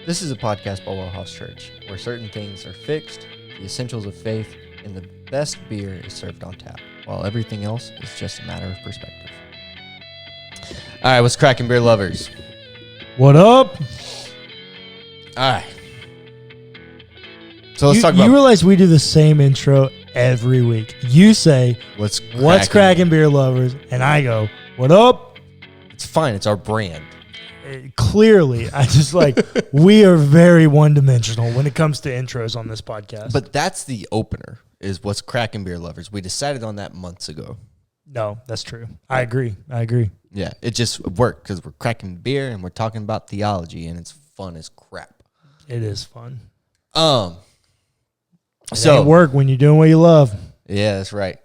This is a podcast by WellHouse Church, where certain things are fixed, the essentials of faith, and the best beer is served on tap, while everything else is just a matter of perspective. All right, what's cracking, beer lovers? What up? All right. So let's talk about... You realize we do the same intro every week. You say, what's cracking, beer lovers? And I go, what up? It's fine. It's our brand. Clearly, I just we are very one-dimensional when it comes to intros on this podcast. But that's the opener, is what's cracking, beer lovers. We decided on that months ago. No, that's true. I agree. Yeah, it just worked because we're cracking beer and we're talking about theology, and it's fun as crap. It is fun. So it work when you're doing what you love. Yeah, that's right.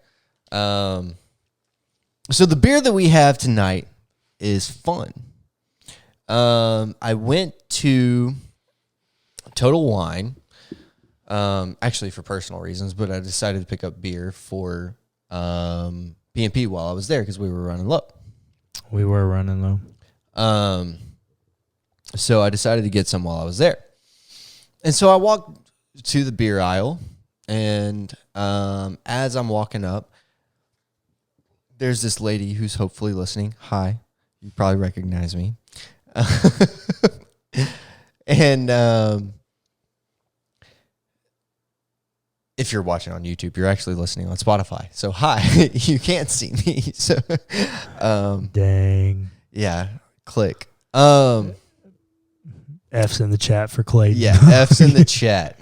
So the beer that we have tonight is fun. I went to Total Wine, actually for personal reasons, but I decided to pick up beer for P&P while I was there because we were running low. We were running low. So I decided to get some while I was there. And so I walked to the beer aisle, and as I'm walking up, there's this lady who's hopefully listening. Hi, you probably recognize me. And if you're watching on YouTube, you're actually listening on Spotify. So hi, you can't see me. So dang. Yeah, click. F's in the chat for Clayton. Yeah, F's in the chat.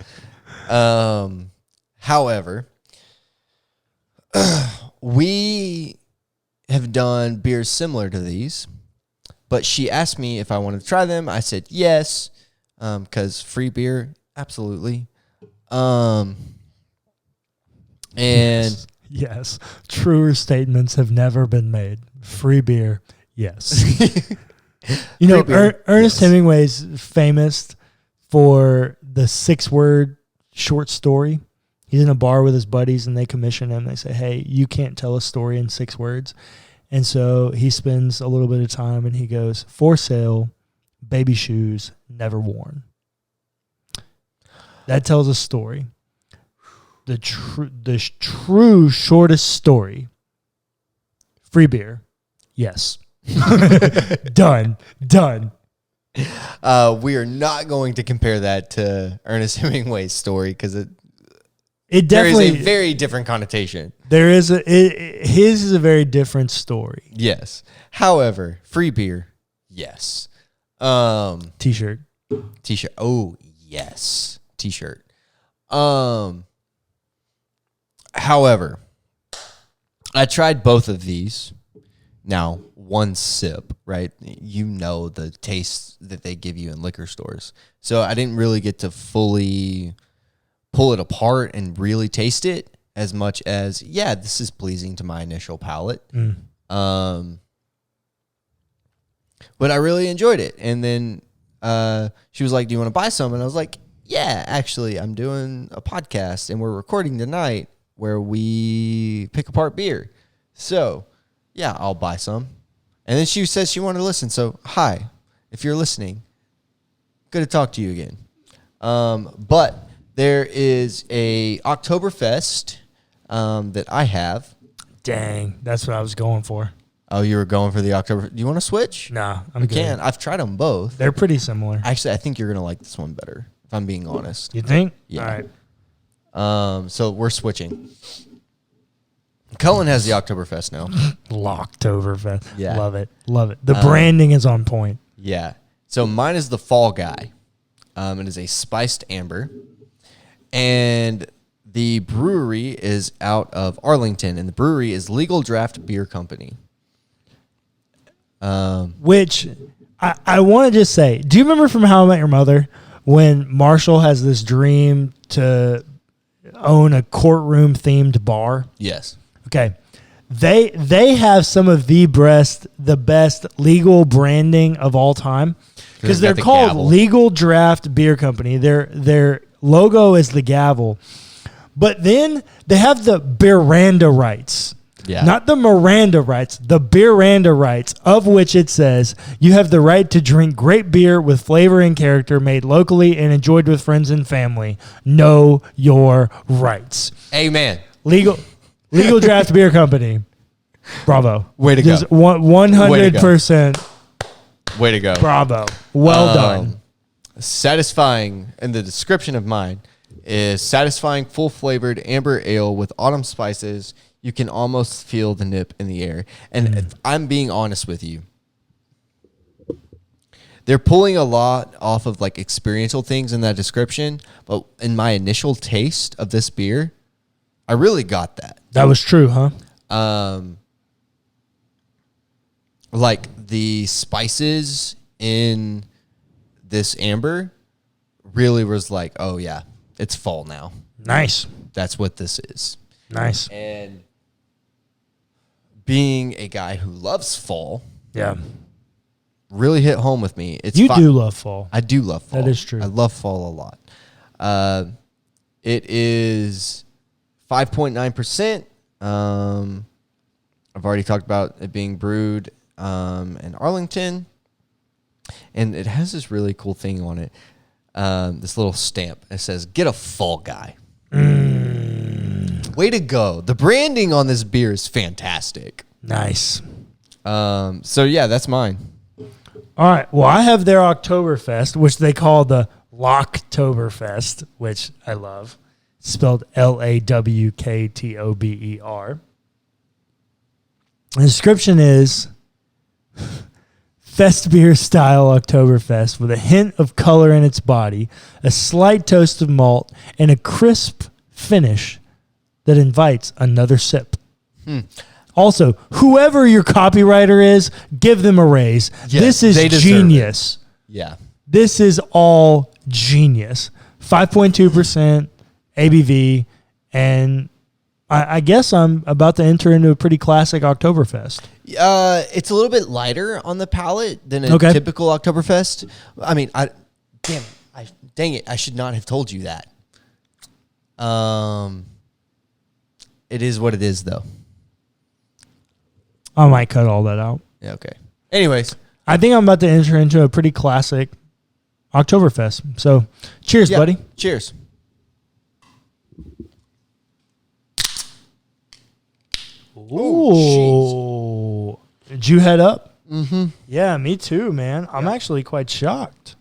However, we have done beers similar to these. But she asked me if I wanted to try them. I said yes, because free beer, absolutely. And yes, truer statements have never been made. Free beer, yes. You know, Ernest Hemingway's famous for the 6-word short story. He's in a bar with his buddies, and they commission him. They say, "Hey, you can't tell a story in 6 words." And so he spends a little bit of time and he goes, "For sale, baby shoes, never worn." That tells a story. The true shortest story. Free beer. Yes. Done. We are not going to compare that to Ernest Hemingway's story because it definitely there is a very different connotation. His is a very different story. Yes. However, free beer, yes. T-shirt. Oh, yes. T-shirt. However, I tried both of these. Now, one sip, right? You know the taste that they give you in liquor stores. So I didn't really get to fully pull it apart and really taste it as much as, yeah, this is pleasing to my initial palate. But I really enjoyed it. And then she was like, "Do you want to buy some?" And I was like, "Yeah, actually, I'm doing a podcast and we're recording tonight where we pick apart beer. So, yeah, I'll buy some." And then she says she wanted to listen. So, hi, if you're listening, good to talk to you again. But there is a Oktoberfest that I have. Dang, that's what I was going for. Oh, you were going for the Oktober. Do you want to switch? Nah, I'm we good. can. I've tried them both. They're pretty similar. Actually, I think you're going to like this one better, if I'm being honest. You think? Yeah. All right. So we're switching. Cullen has the Oktoberfest now. Locktoberfest. Yeah. Love it. The branding is on point. Yeah. So mine is the Fall Guy. It is a spiced amber. And the brewery is out of Arlington, and the brewery is Legal Draft Beer Company. Which I want to just say, do you remember from How I Met Your Mother when Marshall has this dream to own a courtroom-themed bar? Yes. Okay. They have some of the best legal branding of all time because they're called gavel. Legal Draft Beer Company. Their logo is the gavel. But then they have the Beranda rights. Yeah. Not the Miranda rights, the Beeranda rights, of which it says you have the right to drink great beer with flavor and character made locally and enjoyed with friends and family. Know your rights. Amen. Legal Draft Beer Company. Bravo. Way to go. Just 100%. Way to go. Bravo. Well done. Satisfying, and the description of mine is satisfying, full-flavored amber ale with autumn spices. You can almost feel the nip in the air. And if I'm being honest with you, they're pulling a lot off of like experiential things in that description. But in my initial taste of this beer, I really got that. That was true, huh? Like the spices in this amber really was like, oh yeah, it's fall now. Nice. That's what this is. Nice. And being a guy who loves fall, Yeah. really hit home with me. You do love fall. I do love fall. That is true. I love fall a lot. It is 5.9%. I've already talked about it being brewed in Arlington. And it has this really cool thing on it. This little stamp. It says, "Get a fall guy." Way to go. The branding on this beer is fantastic. Nice. So, yeah, that's mine. All right. Well, I have their Oktoberfest, which they call the Locktoberfest, which I love. It's spelled Lawktober. The description is Fest beer style Oktoberfest with a hint of color in its body, a slight toast of malt, and a crisp finish that invites another sip. Also, whoever your copywriter is, give them a raise. Yes, this is genius. Yeah. This is all genius. 5.2% ABV, and I guess I'm about to enter into a pretty classic Oktoberfest. It's a little bit lighter on the palate than a typical Oktoberfest. I mean, dang it, I should not have told you that. It is what it is, though. I might cut all that out. Yeah, okay. Anyways. I think I'm about to enter into a pretty classic Oktoberfest. So, cheers, buddy. Cheers. Ooh. Did you head up? Mm-hmm. Yeah, me too, man. I'm actually quite shocked.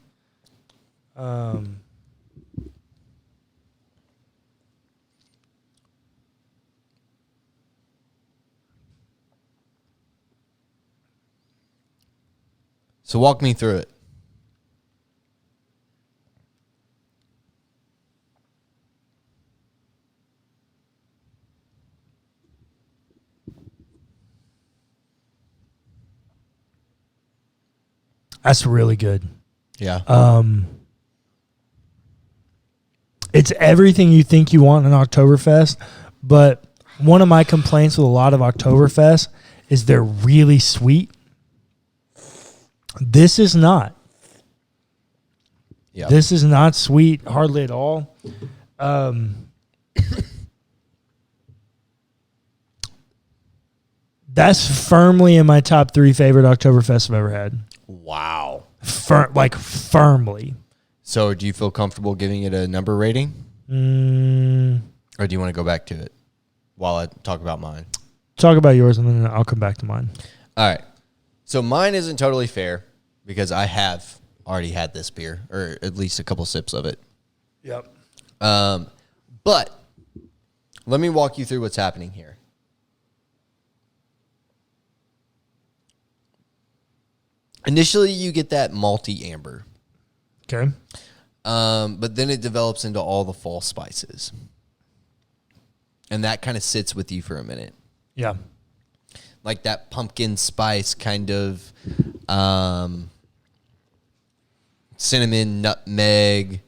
So walk me through it. That's really good. Yeah. It's everything you think you want in an Oktoberfest, but one of my complaints with a lot of Oktoberfest is they're really sweet. This is not. Yeah. This is not sweet hardly at all. That's firmly in my top 3 favorite Oktoberfests I've ever had. Wow. Firmly. So do you feel comfortable giving it a number rating? Or do you want to go back to it while I talk about mine? Talk about yours and then I'll come back to mine. All right. So mine isn't totally fair because I have already had this beer, or at least a couple sips of it. Yep. But let me walk you through what's happening here. Initially, you get that malty amber. Okay. But then it develops into all the fall spices. And that kind of sits with you for a minute. Yeah. Like that pumpkin spice kind of cinnamon, nutmeg,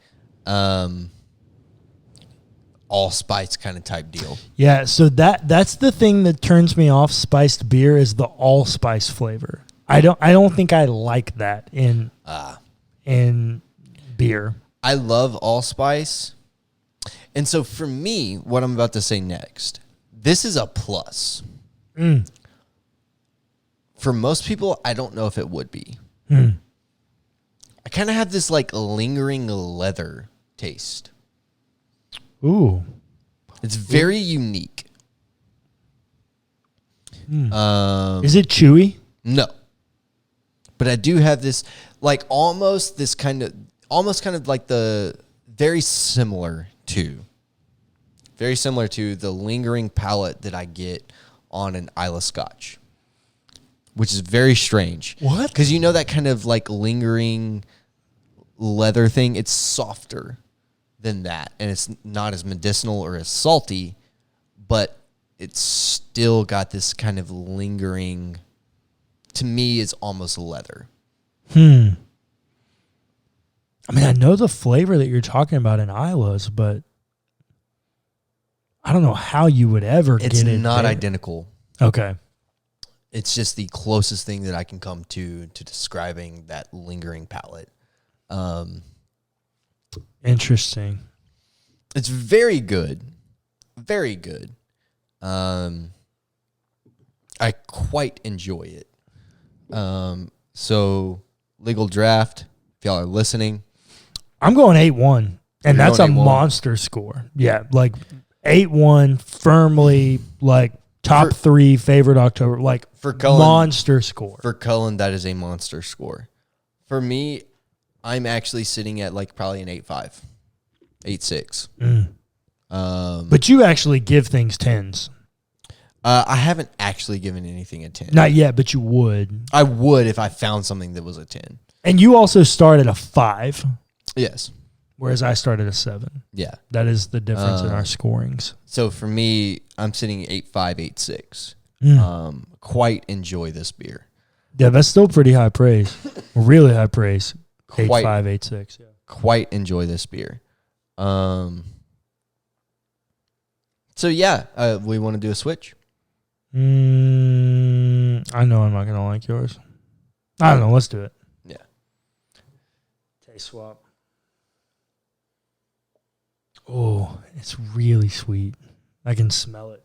allspice kind of type deal. Yeah, so that's the thing that turns me off spiced beer is the allspice flavor. I don't think I like that in beer. I love allspice. And so for me, what I'm about to say next, this is a plus. For most people, I don't know if it would be. Mm. I kind of have this like lingering leather taste. Ooh. It's very unique. Is it chewy? No. But I do have this like almost kind of like the very similar to the lingering palate that I get on an Isla Scotch, which is very strange. What? Because you know that kind of like lingering leather thing, it's softer than that, and it's not as medicinal or as salty, but it's still got this kind of lingering, to me, is almost leather. I mean, I know the flavor that you're talking about in Isla's, but I don't know how you would ever get it. It's not there. identical. Okay. It's just the closest thing that I can come to describing that lingering palate. Interesting. It's very good. Very good. I quite enjoy it. So, legal draft, if y'all are listening. I'm going 8-1, and that's a 8-1? monster score. Yeah, like 8-1, firmly, like top 3 favorite October, like for Cullen, monster score. For Cullen, that is a monster score. For me, I'm actually sitting at like probably an 8.5, 8.6. But you actually give things 10s. I haven't actually given anything a 10. Not yet, but you would. I would if I found something that was a 10. And you also start at a 5. Yes. Whereas I started at a 7. Yeah. That is the difference in our scorings. So for me, I'm sitting at 8.5, 8.6. Quite enjoy this beer. Yeah, that's still pretty high praise. Really high praise. 8.5, 8.6. Yeah. Quite enjoy this beer. So yeah, we want to do a switch. I know I'm not going to like yours. I don't know. Let's do it. Yeah. Taste swap. Oh, it's really sweet. I can smell it.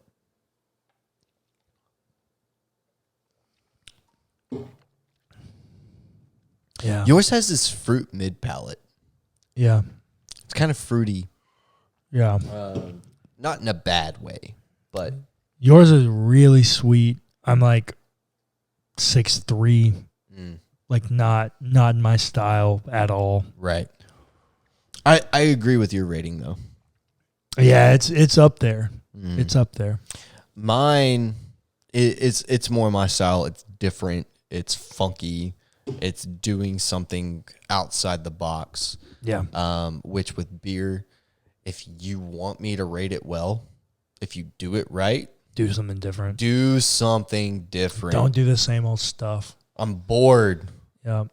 Yeah. Yours has this fruit mid palate. Yeah. It's kind of fruity. Yeah. Not in a bad way, but yours is really sweet. I'm like 6'3", like not in my style at all. Right. I agree with your rating though. Yeah, it's up there. It's up there. Mine, it's more my style. It's different. It's funky. It's doing something outside the box. Yeah. Which with beer, if you want me to rate it well, if you do it right, do something different. Do something different. Don't do the same old stuff. I'm bored. Yeah.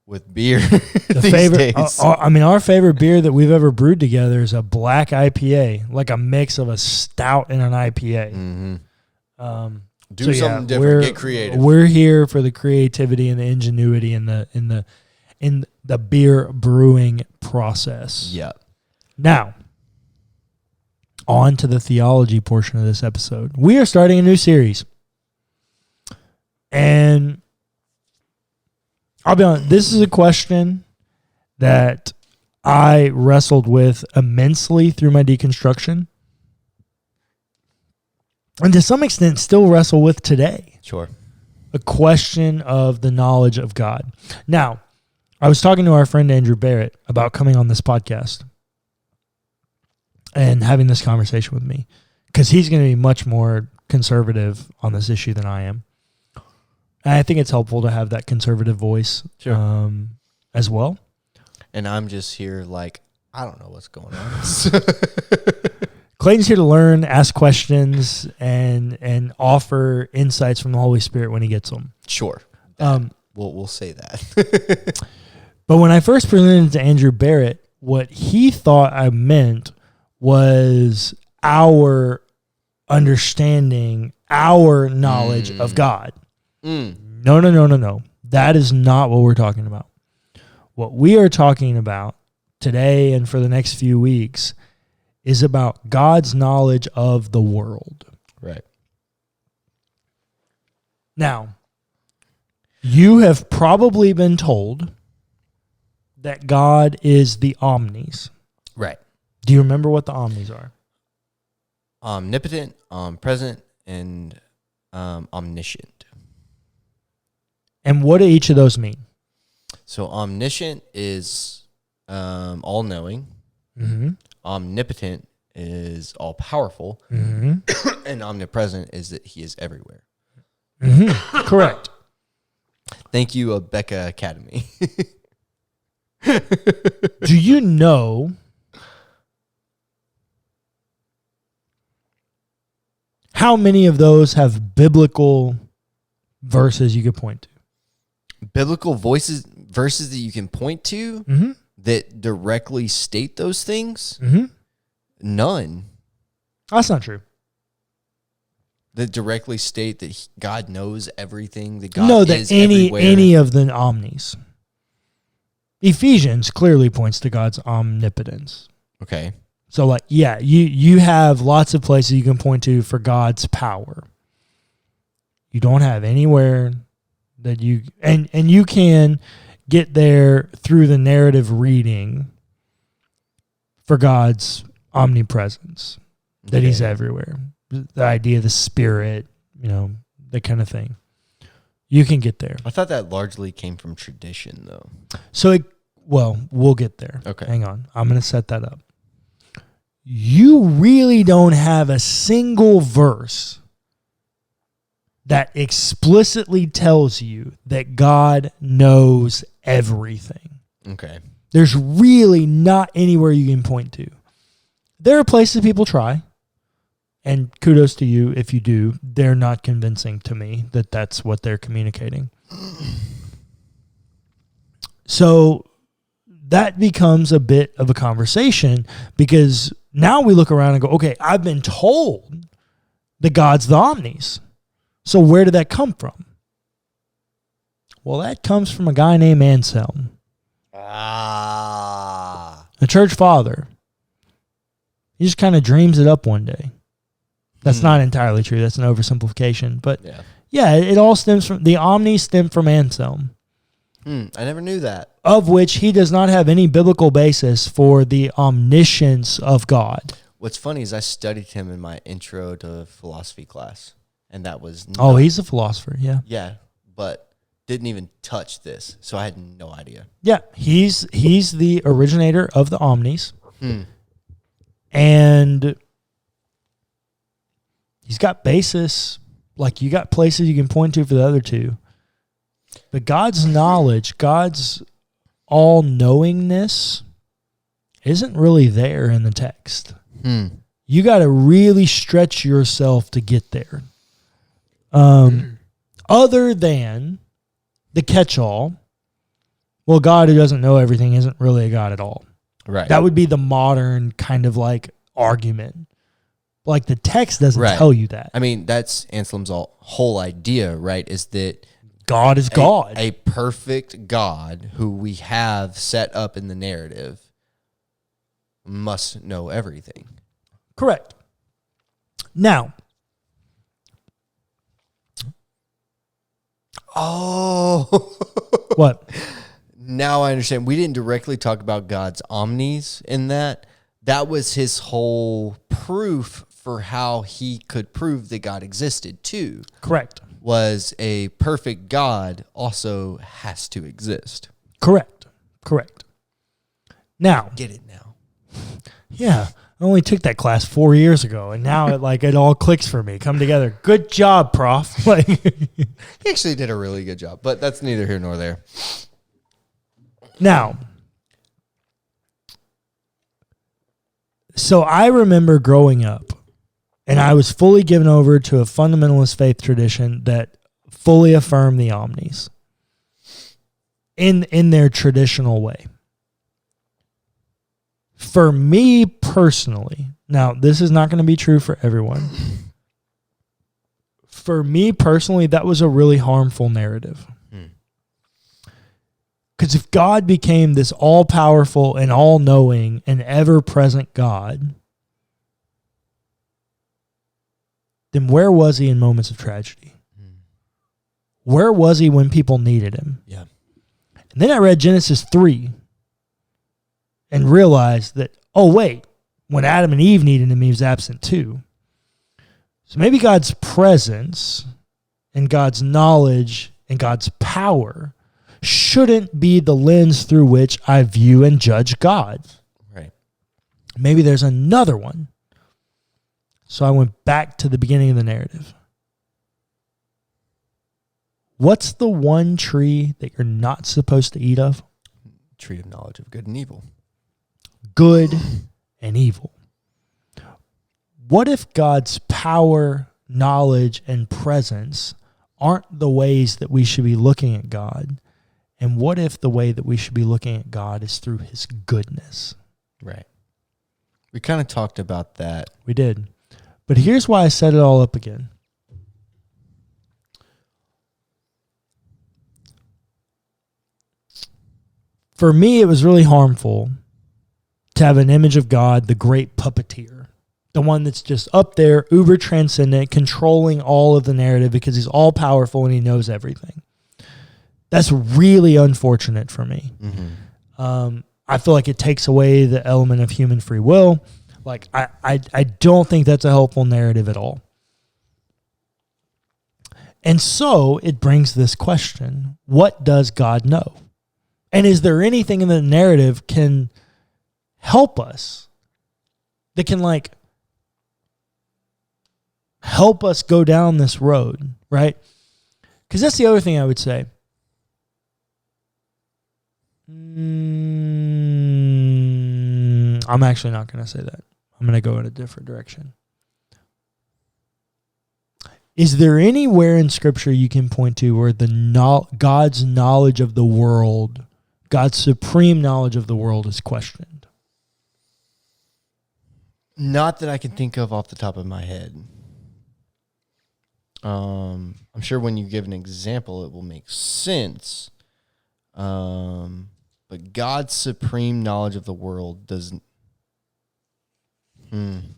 With beer. The favorite, our favorite beer that we've ever brewed together is a black IPA, like a mix of a stout and an IPA. Mm-hmm. Do something different. Get creative. We're here for the creativity and the ingenuity in the beer brewing process. Yeah. Now, on to the theology portion of this episode. We are starting a new series. And I'll be honest, this is a question that I wrestled with immensely through my deconstruction. And to some extent still wrestle with today. Sure. A question of the knowledge of God. Now, I was talking to our friend Andrew Barrett about coming on this podcast and having this conversation with me, because he's going to be much more conservative on this issue than I am. And I think it's helpful to have that conservative voice as well. And I'm just here like, I don't know what's going on. Clayton's here to learn, ask questions, and offer insights from the Holy Spirit when he gets them. Sure. We'll say that. But when I first presented it to Andrew Barrett, what he thought I meant was our understanding, our knowledge of God. No. That is not what we're talking about. What we are talking about today and for the next few weeks is about God's knowledge of the world. Right. Now, you have probably been told that God is the omnis. Right. Do you remember what the omnis are? Omnipotent, omnipresent, and omniscient. And what do each of those mean? So omniscient is all-knowing. Mm-hmm. Omnipotent is all-powerful. Mm-hmm. And omnipresent is that he is everywhere. Mm-hmm. Correct. Thank you, Becca Academy. Do you know how many of those have biblical verses you could point to? Biblical verses that you can point to that directly state those things? None. That's not true. That directly state that God knows everything, that God is everywhere. any of the omnis. Ephesians clearly points to God's omnipotence. Okay. So, like, yeah, you have lots of places you can point to for God's power. You don't have anywhere that you... And you can get there through the narrative reading for God's omnipresence, that he's everywhere. The idea of the Spirit, that kind of thing. You can get there. I thought that largely came from tradition, though. So, we'll get there. Okay. Hang on. I'm going to set that up. You really don't have a single verse that explicitly tells you that God knows everything. Okay. There's really not anywhere you can point to. There are places people try, and kudos to you if you do. They're not convincing to me that that's what they're communicating. So that becomes a bit of a conversation, because now we look around and go, okay, I've been told that God's the omnis. So where did that come from? Well, that comes from a guy named Anselm. A church father. He just kind of dreams it up one day. That's not entirely true. That's an oversimplification. But yeah, it all stems from, the omni stemmed from Anselm. I never knew that. Of which he does not have any biblical basis for the omniscience of God. What's funny is I studied him in my intro to philosophy class. And that was... he's a philosopher, yeah. Yeah, but didn't even touch this. So I had no idea. Yeah, he's the originator of the omnis. And he's got basis. Like, you got places you can point to for the other two. But God's knowledge, God's all-knowingness isn't really there in the text. You got to really stretch yourself to get there. Other than the catch-all, well, God who doesn't know everything isn't really a God at all. Right. That would be the modern kind of like argument. Like, the text doesn't tell you that. I mean, that's Anselm's whole idea, right? Is that God is God. A perfect God who we have set up in the narrative must know everything. Correct. Now. What? Now I understand. We didn't directly talk about God's omnis in that. That was his whole proof for how he could prove that God existed too. Correct. Was a perfect God also has to exist. Correct. Now. Get it now. Yeah. I only took that class 4 years ago, and now it all clicks for me. Come together. Good job, prof. He actually did a really good job, but that's neither here nor there. Now, so I remember growing up, and I was fully given over to a fundamentalist faith tradition that fully affirmed the omnis in their traditional way. For me personally, now this is not going to be true for everyone. For me personally, that was a really harmful narrative. Because if God became this all-powerful and all-knowing and ever-present God, then where was he in moments of tragedy? Where was he when people needed him? Yeah. And then I read Genesis 3 and realized that, oh, wait, when Adam and Eve needed him, he was absent too. So maybe God's presence and God's knowledge and God's power shouldn't be the lens through which I view and judge God. Right. Maybe there's another one. So I went back to the beginning of the narrative. What's the one tree that you're not supposed to eat of? Tree of knowledge of good and evil. Good and evil. What if God's power, knowledge, and presence aren't the ways that we should be looking at God? And what if the way that we should be looking at God is through his goodness? Right. We kind of talked about that. We did. But here's why I set it all up again. For me, it was really harmful to have an image of God, the great puppeteer, the one that's just up there, uber transcendent, controlling all of the narrative because he's all powerful and he knows everything. That's really unfortunate for me. Mm-hmm. I feel like it takes away the element of human free will. Like, I don't think that's a helpful narrative at all. And so it brings this question: what does God know? And is there anything in the narrative can help us, that can like help us go down this road, right? Because that's the other thing I would say. I'm actually not going to say that. I'm going to go in a different direction. Is there anywhere in Scripture you can point to where God's knowledge of the world, God's supreme knowledge of the world, is questioned? Not that I can think of off the top of my head. I'm sure when you give an example, it will make sense. But God's supreme knowledge of the world doesn't. In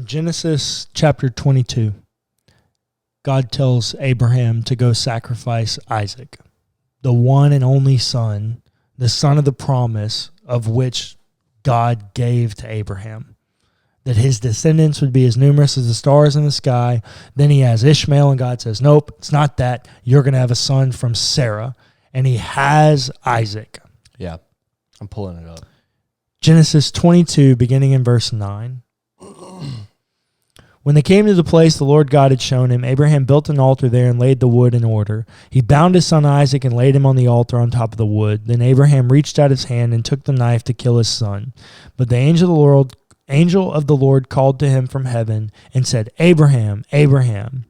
Genesis chapter 22, God tells Abraham to go sacrifice Isaac, the one and only son, the son of the promise of which God gave to Abraham, that his descendants would be as numerous as the stars in the sky. Then he has Ishmael, and God says, nope, it's not that. You're going to have a son from Sarah. And he has Isaac. Yeah, I'm pulling it up. Genesis 22, beginning in verse 9. When they came to the place the Lord God had shown him, Abraham built an altar there and laid the wood in order. He bound his son Isaac and laid him on the altar on top of the wood. Then Abraham reached out his hand and took the knife to kill his son. But the angel of the Lord called to him from heaven and said, Abraham, Abraham.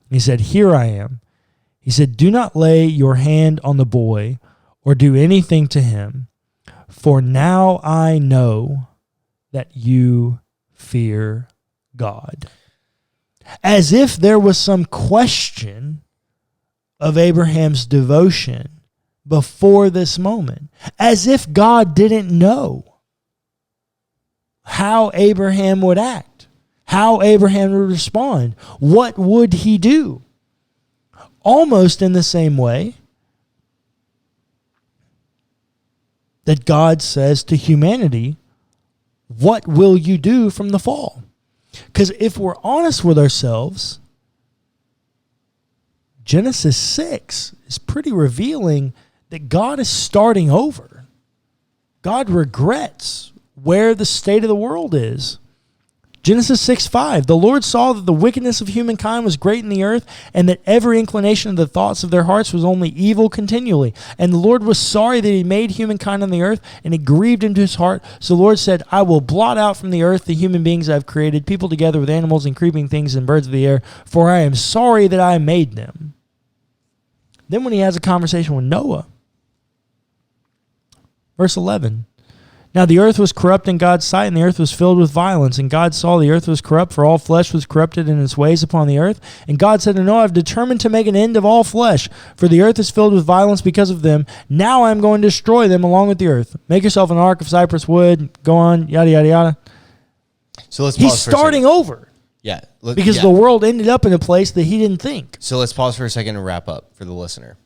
And he said, here I am. He said, do not lay your hand on the boy or do anything to him, for now I know that you fear God. As if there was some question of Abraham's devotion before this moment. As if God didn't know how Abraham would act, how Abraham would respond. What would he do? Almost in the same way that God says to humanity, what will you do from the fall? Because if we're honest with ourselves, Genesis 6 is pretty revealing that God is starting over. God regrets where the state of the world is. Genesis 6:5, the Lord saw that the wickedness of humankind was great in the earth, and that every inclination of the thoughts of their hearts was only evil continually. And the Lord was sorry that he made humankind on the earth, and it grieved him to his heart. So the Lord said, I will blot out from the earth the human beings I have created, people together with animals and creeping things and birds of the air, for I am sorry that I made them. Then when he has a conversation with Noah, verse 11, now the earth was corrupt in God's sight, and the earth was filled with violence. And God saw the earth was corrupt, for all flesh was corrupted in its ways upon the earth. And God said to Noah, I have determined to make an end of all flesh, for the earth is filled with violence because of them. Now I am going to destroy them along with the earth. Make yourself an ark of cypress wood. Go on, yada, yada, yada. So let's He's pause for a second. starting over. Yeah. Because the world ended up in a place that he didn't think. So let's pause for a second and wrap up for the listener.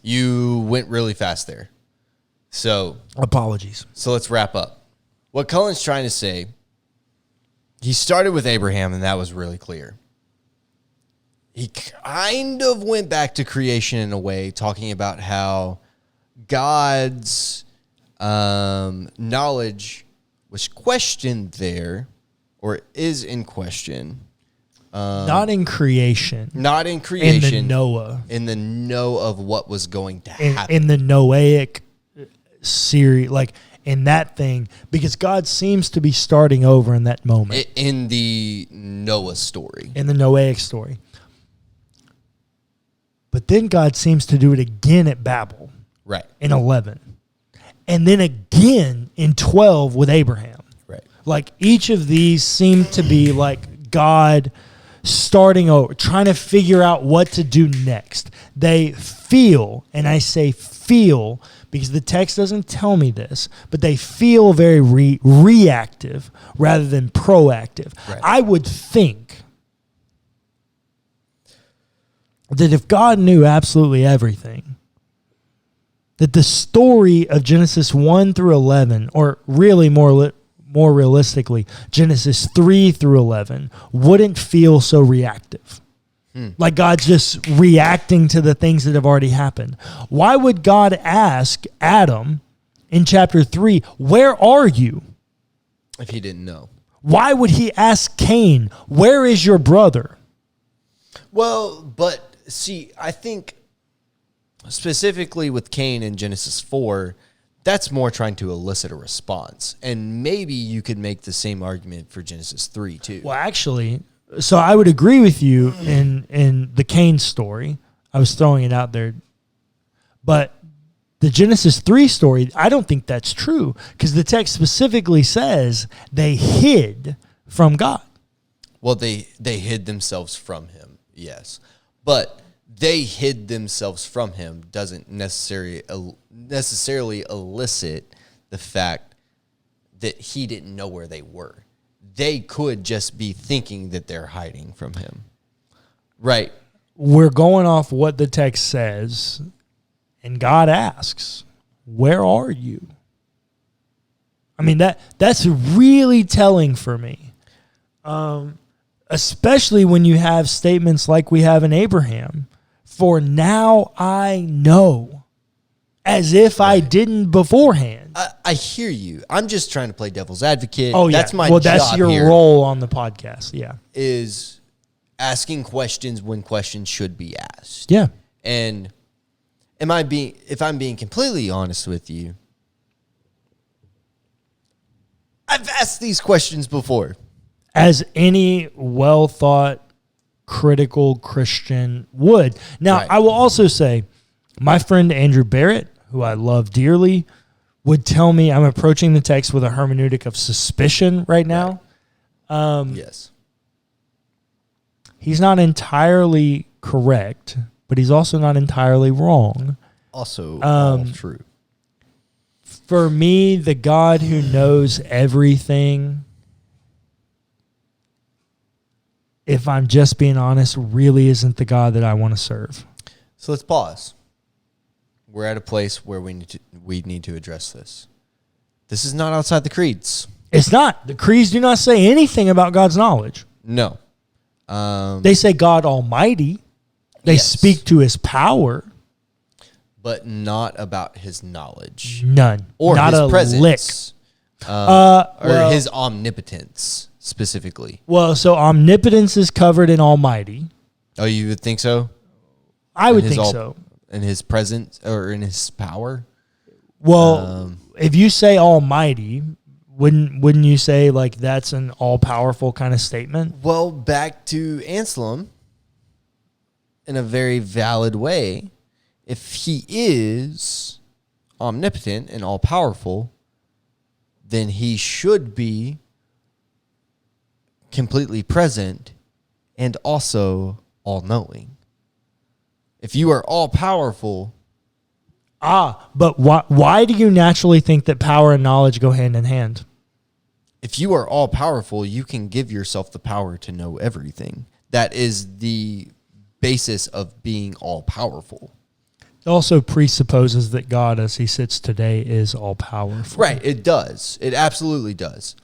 You went really fast there. So apologies. So let's wrap up. What Cullen's trying to say, he started with Abraham, and that was really clear. He kind of went back to creation in a way, talking about how God's knowledge was questioned there, or is in question. Not in creation. Not in creation. In the Noah. In the know of what was going to happen. In the Noahic series, like in that thing, because God seems to be starting over in that moment. In the Noah story. In the Noahic story. But then God seems to do it again at Babel. Right. In 11. And then again in 12 with Abraham. Right. Like each of these seem to be like God starting over, trying to figure out what to do next. They feel, and I say feel because the text doesn't tell me this, but they feel very reactive rather than proactive. Right. I would think that if God knew absolutely everything, that the story of Genesis 1 through 11, or really more realistically, Genesis 3 through 11, wouldn't feel so reactive. Like God's just reacting to the things that have already happened. Why would God ask Adam in chapter 3, where are you? If he didn't know. Why would he ask Cain, where is your brother? Well, but see, I think specifically with Cain in Genesis 4, that's more trying to elicit a response. And maybe you could make the same argument for Genesis 3 too. Well, actually, so I would agree with you in the Cain story. I was throwing it out there. But the Genesis 3 story, I don't think that's true because the text specifically says they hid from God. Well, they hid themselves from him, yes. But they hid themselves from him doesn't necessarily elicit the fact that he didn't know where they were. They could just be thinking that they're hiding from him. Right. We're going off what the text says, and God asks, where are you? I mean, that's really telling for me. Especially when you have statements like we have in Abraham. For now I know, as if I didn't beforehand. I hear you. I'm just trying to play devil's advocate. Oh, yeah. That's my job. That's your here role on the podcast. Yeah. Is asking questions when questions should be asked. Yeah. And if I'm being completely honest with you, I've asked these questions before. As any well-thought, critical Christian would. Now, Right. I will also say, my friend Andrew Barrett, who I love dearly, would tell me I'm approaching the text with a hermeneutic of suspicion right now. Yes. He's not entirely correct, but he's also not entirely wrong. Also all true. For me, the God who knows everything, if I'm just being honest, really isn't the God that I want to serve. So let's pause. We're at a place where we need to address this. This is not outside the creeds. It's not. The creeds do not say anything about God's knowledge. No. They say God Almighty. They Yes. speak to his power. But not about his knowledge. None. Or not his a presence. lick. Or his omnipotence, specifically. Well, so omnipotence is covered in Almighty. Oh, you would think so? I would his think so. In his presence or in his power? Well, if you say Almighty, wouldn't you say like that's an all-powerful kind of statement? Well, back to Anselm, in a very valid way, if he is omnipotent and all-powerful, then he should be completely present and also all-knowing. If you are all-powerful... But why do you naturally think that power and knowledge go hand in hand? if you are all powerful, you can give yourself the power to know everything. That is the basis of being all powerful. It also presupposes that God, as he sits today, is all powerful. Right, it does. It absolutely does.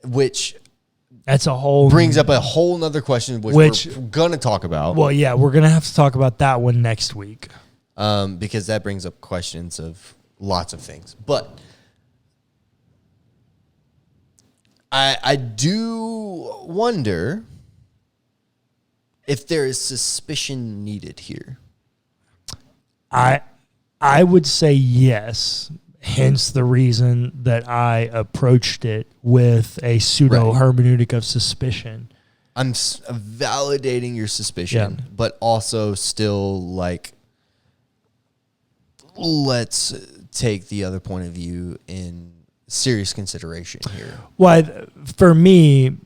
Which that's a whole brings up a whole nother question, which we're going to talk about. Well, yeah, we're going to have to talk about that one next week. Because that brings up questions of lots of things. But I do wonder if there is suspicion needed here. I would say yes, hence the reason that I approached it with a pseudo-hermeneutic of suspicion. I'm validating your suspicion, but also still like, let's take the other point of view in serious consideration here. Well, for me,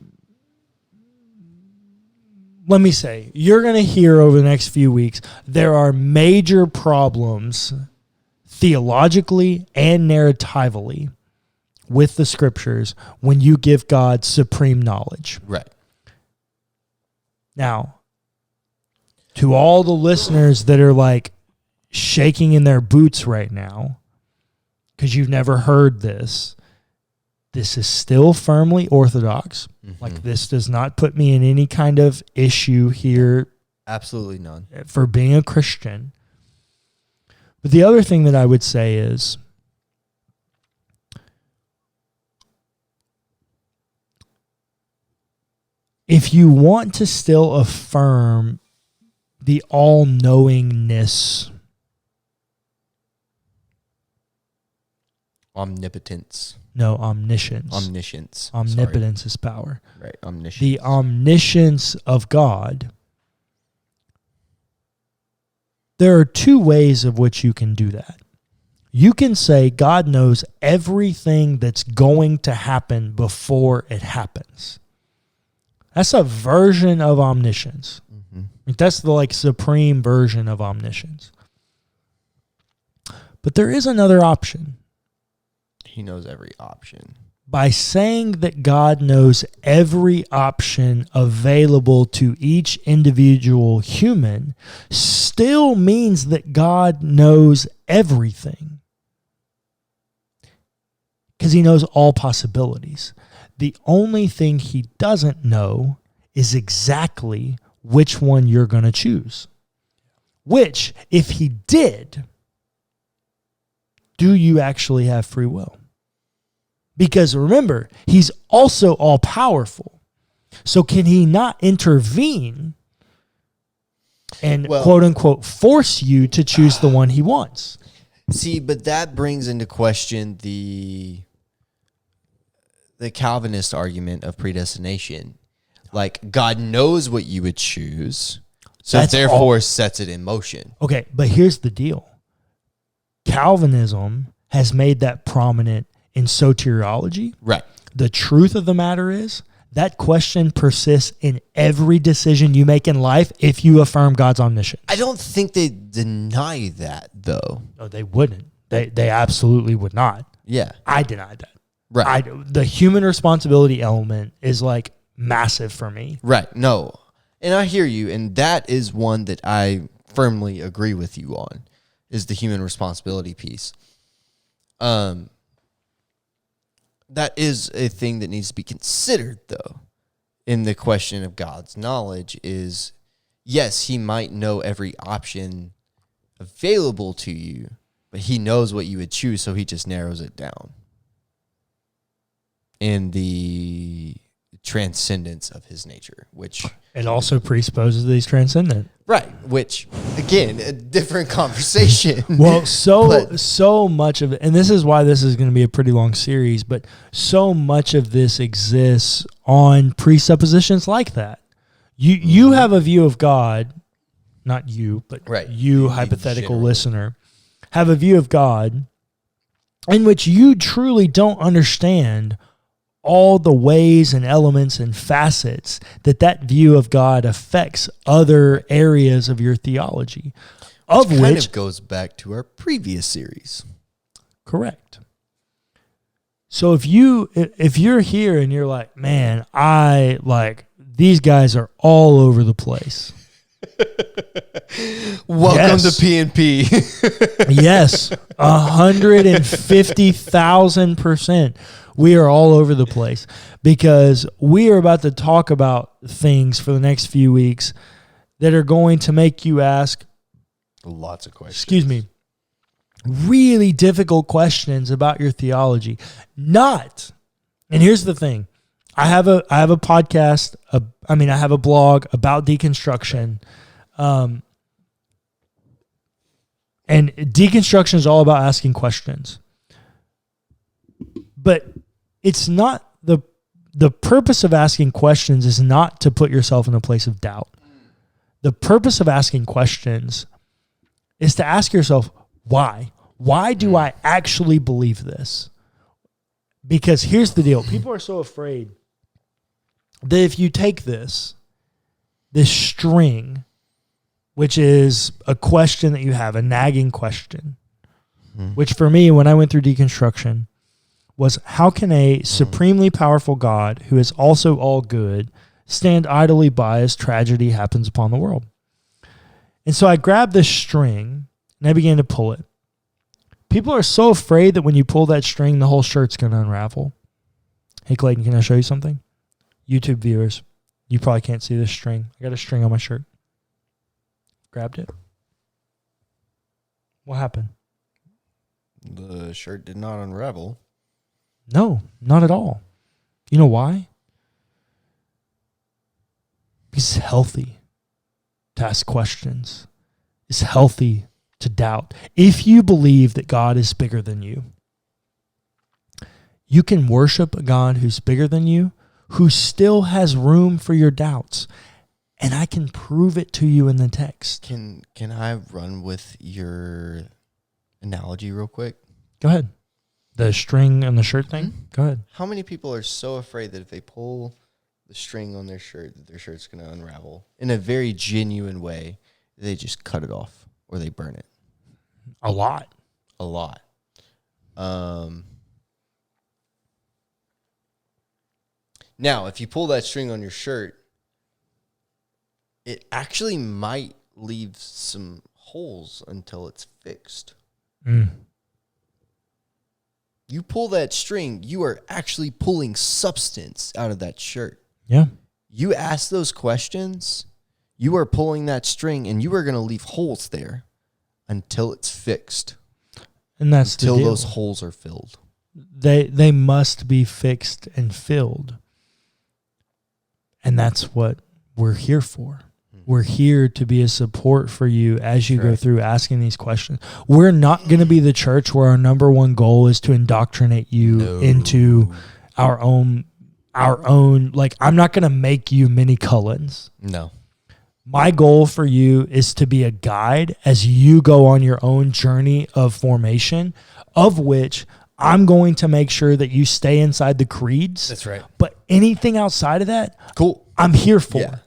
let me say, you're going to hear over the next few weeks, there are major problems theologically and narratively with the scriptures when you give God supreme knowledge. Right. Now, to all the listeners that are like shaking in their boots right now, because you've never heard this is still firmly orthodox. Mm-hmm. Like, this does not put me in any kind of issue here. Absolutely none. For being a Christian. But the other thing that I would say is, if you want to still affirm the all-knowingness, omnipotence. No, omniscience. Omniscience. Omnipotence is power. Right, omniscience. The omniscience of God. There are two ways of which you can do that. You can say God knows everything that's going to happen before it happens. That's a version of omniscience. Mm-hmm. That's the supreme version of omniscience. But there is another option. He knows every option. By saying that God knows every option available to each individual human still means that God knows everything. Because he knows all possibilities. The only thing he doesn't know is exactly which one you're going to choose. Which, if he did, do you actually have free will? Because remember, he's also all-powerful. So can he not intervene and, quote-unquote, force you to choose the one he wants? See, but that brings into question the Calvinist argument of predestination. Like, God knows what you would choose, so therefore sets it in motion. Okay, but here's the deal. Calvinism has made that prominent in soteriology. Right. The truth of the matter is that question persists in every decision you make in life if you affirm God's omniscience. I don't think they deny that, though. No, they wouldn't. They absolutely would not. Yeah. I deny that. Right. The human responsibility element is massive for me. Right. No. And I hear you. And that is one that I firmly agree with you on, is the human responsibility piece. That is a thing that needs to be considered, though, in the question of God's knowledge is, yes, he might know every option available to you, but he knows what you would choose, so he just narrows it down in the transcendence of his nature, which... It also presupposes that he's transcendent. Right, which, again, a different conversation. Well, so much of it, and this is why this is going to be a pretty long series, but so much of this exists on presuppositions like that. You have a view of God, not you, but you, hypothetical listener, have a view of God in which you truly don't understand all the ways and elements and facets that view of God affects other areas of your theology. Which kind of goes back to our previous series. Correct. So if you're here and you're like, man, these guys are all over the place. Welcome to P&P. Yes, 150,000%. We are all over the place because we are about to talk about things for the next few weeks that are going to make you ask lots of questions. Excuse me. Really difficult questions about your theology. And here's the thing. I have a podcast. I have a blog about deconstruction. And deconstruction is all about asking questions. But it's not the purpose of asking questions is not to put yourself in a place of doubt. The purpose of asking questions is to ask yourself, why? Why do I actually believe this? Because here's the deal. People are so afraid that if you take this string, which is a question that you have, a nagging question, which for me, when I went through deconstruction, was how can a supremely powerful God who is also all good stand idly by as tragedy happens upon the world? And so I grabbed this string and I began to pull it. People are so afraid that when you pull that string, the whole shirt's going to unravel. Hey, Clayton, can I show you something? YouTube viewers, you probably can't see this string. I got a string on my shirt. Grabbed it. What happened? The shirt did not unravel. No, not at all. You know why? Because it's healthy to ask questions. It's healthy to doubt. If you believe that God is bigger than you, you can worship a God who's bigger than you, who still has room for your doubts. And I can prove it to you in the text. Can I run with your analogy real quick? Go ahead. The string and the shirt thing? Mm-hmm. Go ahead. How many people are so afraid that if they pull the string on their shirt, that their shirt's going to unravel? In a very genuine way, they just cut it off or they burn it. A lot. Now, if you pull that string on your shirt, it actually might leave some holes until it's fixed. You pull that string, you are actually pulling substance out of that shirt. Yeah. You ask those questions, you are pulling that string, and you are going to leave holes there until it's fixed. And that's until the deal. Those holes are filled. They must be fixed and filled. And that's what we're here for. We're here to be a support for you as you go through asking these questions. We're not going to be the church where our number one goal is to indoctrinate you into our own, like, I'm not going to make you mini Cullens. No. My goal for you is to be a guide as you go on your own journey of formation, of which I'm going to make sure that you stay inside the creeds. That's right. But anything outside of that, cool. I'm here for. Yeah.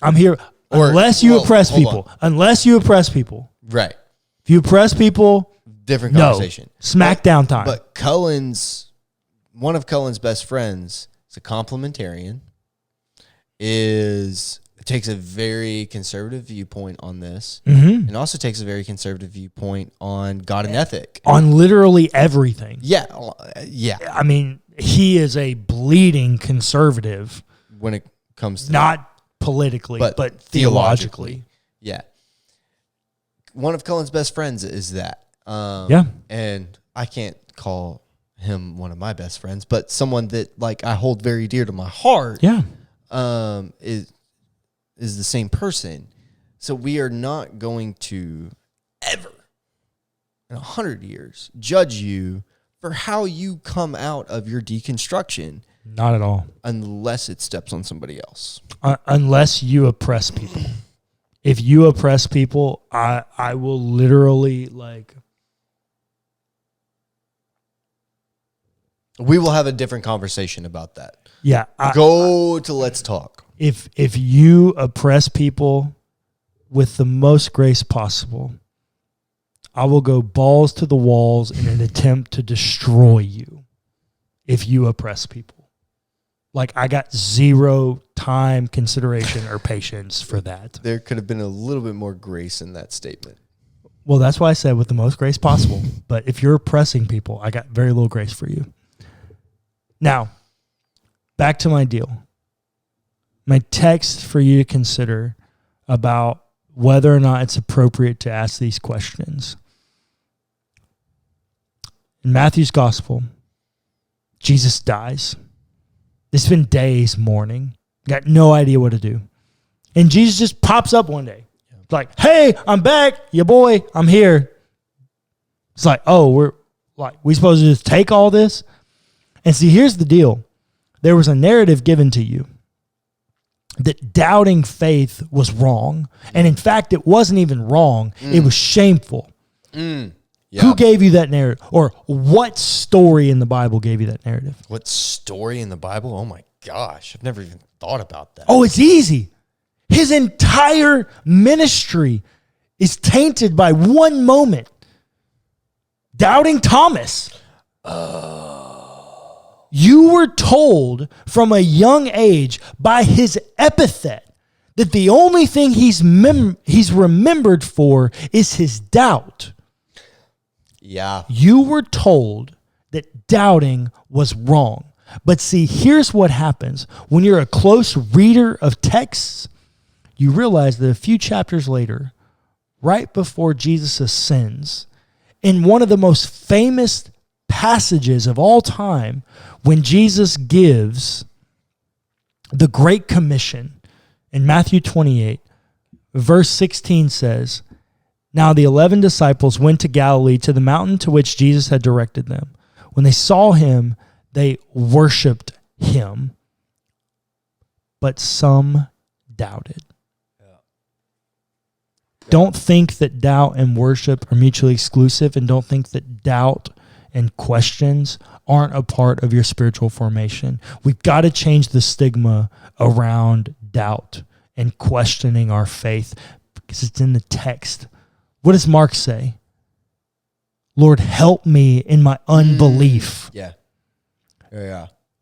I'm here unless you oppress people. Unless you oppress people. Right. If you oppress people, different conversation. Smackdown time. But one of Cullen's best friends is a complementarian, takes a very conservative viewpoint on this, and also takes a very conservative viewpoint on God and ethic. On literally everything. Yeah. I mean, he is a bleeding conservative. When it comes to not politically, but theologically. Yeah. One of Cullen's best friends is that. And I can't call him one of my best friends, but someone that like I hold very dear to my heart. Yeah. Is the same person. So we are not going to ever in 100 years judge you for how you come out of your deconstruction. Not at all. Unless it steps on somebody else. Unless you oppress people. If you oppress people, I will literally like... We will have a different conversation about that. Yeah. Go to Let's Talk. If you oppress people with the most grace possible, I will go balls to the walls in an attempt to destroy you. if you oppress people. Like, I got zero time, consideration, or patience for that. There could have been a little bit more grace in that statement. Well, that's why I said with the most grace possible. But if you're oppressing people, I got very little grace for you. Now, back to my deal. My text for you to consider about whether or not it's appropriate to ask these questions. In Matthew's gospel, Jesus dies. It's been days mourning. Got no idea what to do. And Jesus just pops up one day. It's like, hey, I'm back. Your boy, I'm here. It's like, oh, we supposed to just take all this? And see, here's the deal. There was a narrative given to you that doubting faith was wrong. And in fact, it wasn't even wrong. It was shameful. Yeah. Who gave you that narrative? Or what story in the Bible gave you that narrative? What story in the Bible? Oh my gosh, I've never even thought about that. Oh, it's easy. His entire ministry is tainted by one moment. Doubting Thomas. You were told from a young age by his epithet that the only thing he's remembered for is his doubt. Yeah. You were told that doubting was wrong. But see, here's what happens. When you're a close reader of texts, you realize that a few chapters later, right before Jesus ascends, in one of the most famous passages of all time, when Jesus gives the Great Commission in Matthew 28, verse 16 says, now the 11 disciples went to Galilee to the mountain to which Jesus had directed them. When they saw him, they worshiped him, but some doubted. Don't think that doubt and worship are mutually exclusive, and don't think that doubt and questions aren't a part of your spiritual formation. We've got to change the stigma around doubt and questioning our faith because it's in the text. What does Mark say? Lord, help me in my unbelief. Yeah.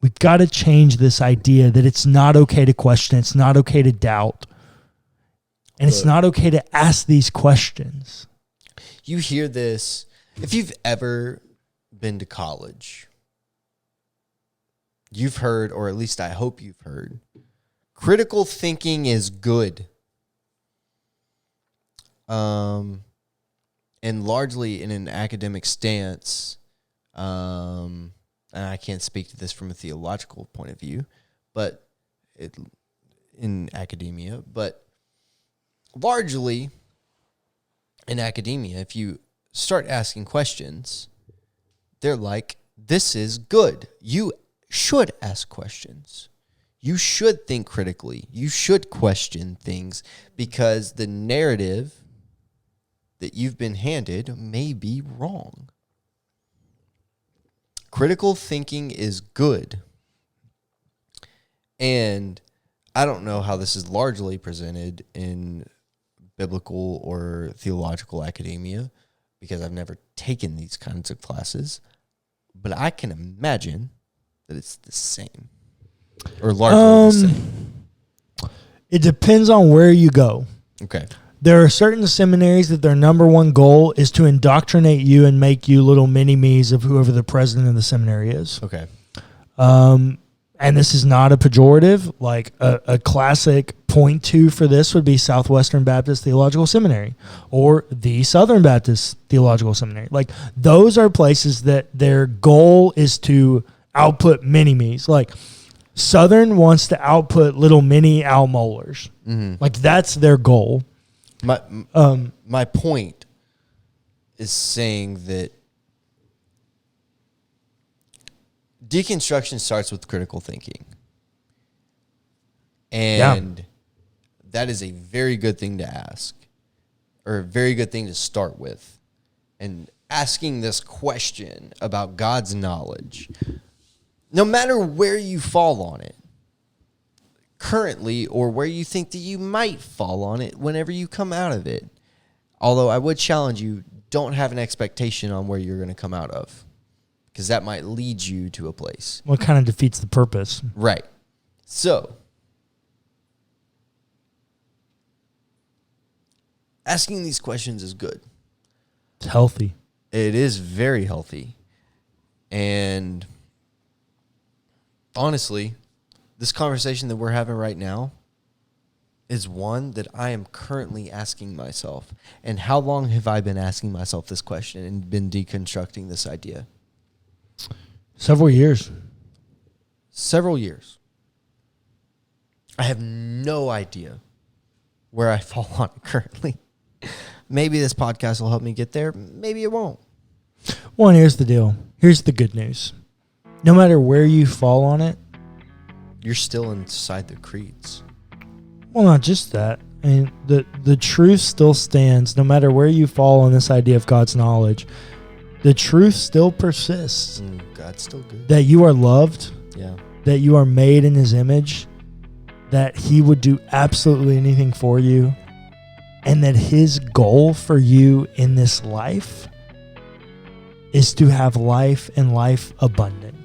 We've got to change this idea that it's not okay to question, it's not okay to doubt, and it's not okay to ask these questions. You hear this, if you've ever been to college, you've heard, or at least I hope you've heard, critical thinking is good. And largely in an academic stance, and I can't speak to this from a theological point of view, but in academia, but largely in academia, if you start asking questions, they're like, this is good. You should ask questions. You should think critically. You should question things because the narrative that you've been handed may be wrong. Critical thinking is good. And I don't know how this is largely presented in biblical or theological academia because I've never taken these kinds of classes, but I can imagine that it's the same or largely the same. It depends on where you go. Okay. There are certain seminaries that their number one goal is to indoctrinate you and make you little mini-me's of whoever the president of the seminary is. Okay. And this is not a pejorative. Like a classic point two for this would be Southwestern Baptist Theological Seminary or the Southern Baptist Theological Seminary. Like those are places that their goal is to output mini-me's. Like Southern wants to output little mini Al Mohlers. Mm-hmm. Like that's their goal. My point is saying that deconstruction starts with critical thinking. And that is a very good thing to ask, or a very good thing to start with. And asking this question about God's knowledge, no matter where you fall on it, currently, or where you think that you might fall on it whenever you come out of it. Although I would challenge you, don't have an expectation on where you're going to come out of. because that might lead you to a place. Well, it kind of defeats the purpose. Right. So, asking these questions is good. It's healthy. It is very healthy. And honestly, this conversation that we're having right now is one that I am currently asking myself. And how long have I been asking myself this question and been deconstructing this idea? Several years. Several years. I have no idea where I fall on it currently. Maybe this podcast will help me get there. Maybe it won't. Well, and here's the deal. Here's the good news. No matter where you fall on it, you're still inside the creeds. Well, not just that. I mean, the truth still stands no matter where you fall on this idea of God's knowledge. The truth still persists. God's still good. That you are loved. Yeah. That you are made in his image. That he would do absolutely anything for you. And that his goal for you in this life is to have life and life abundant.